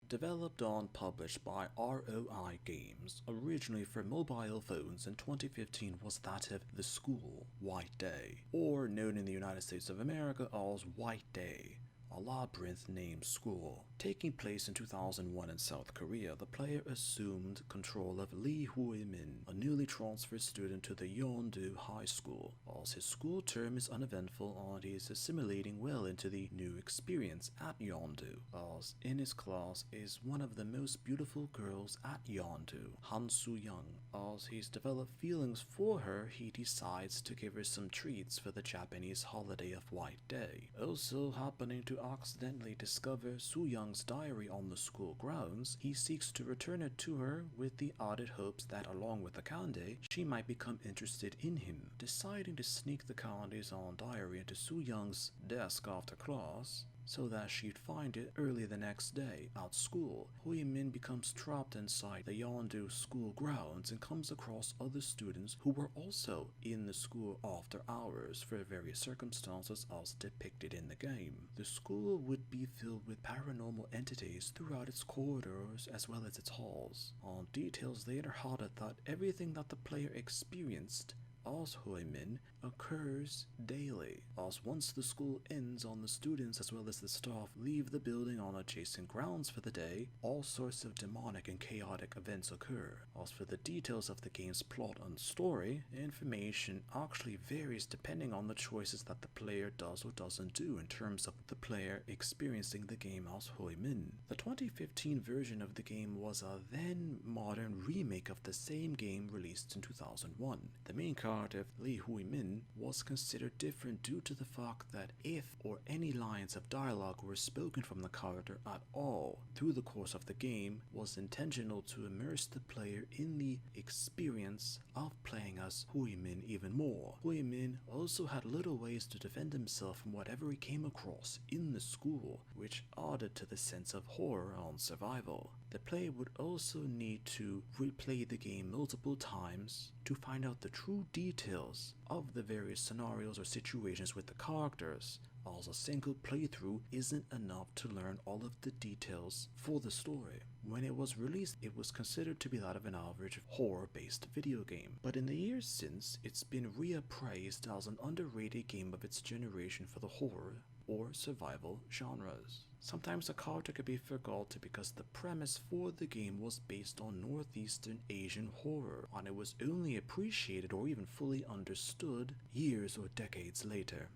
Developed and published by ROI Games, originally for mobile phones in 2015, was that of The School, White Day, or known in the United States of America as White Day, a labyrinth-named school. Taking place in 2001 in South Korea, the player assumed control of Hui-Min, a newly transferred student to the Yeondu High School. As his school term is uneventful and he is assimilating well into the new experience at Yeondu, as in his class is one of the most beautiful girls at Yeondu, Han Soo-young. As he's developed feelings for her, he decides to give her some treats for the Japanese holiday of White Day. Also happening to accidentally discover Soo-young's diary on the school grounds, he seeks to return it to her with the added hopes that along with the candy, she might become interested in him. Deciding to sneak the candies and diary into Soo-young's desk after class, so that she'd find it early the next day at school, Hui-Min becomes trapped inside the Yeondu school grounds and comes across other students who were also in the school after hours for various circumstances as depicted in the game. The school would be filled with paranormal entities throughout its corridors as well as its halls. On details later added that everything that the player experienced as Hui-Min occurs daily, as once the school ends and the students as well as the staff leave the building on adjacent grounds for the day, all sorts of demonic and chaotic events occur. As for the details of the game's plot and story, information actually varies depending on the choices that the player does or doesn't do in terms of the player experiencing the game as Hui-Min. The 2015 version of the game was a then modern remake of the same game released in 2001. The main character of Hui-Min was considered different due to the fact that if or any lines of dialogue were spoken from the character at all through the course of the game was intentional to immerse the player in the experience of playing as Hui-Min even more. Hui-Min also had little ways to defend himself from whatever he came across in the school, which added to the sense of horror and survival. The player would also need to replay the game multiple times to find out the true details of the various scenarios or situations with the characters, as a single playthrough isn't enough to learn all of the details for the story. When it was released, it was considered to be that of an average horror-based video game, but in the years since, it's been reappraised as an underrated game of its generation for the horror or survival genres. Sometimes a character could be forgotten because the premise for the game was based on Northeastern Asian horror, and it was only appreciated or even fully understood years or decades later.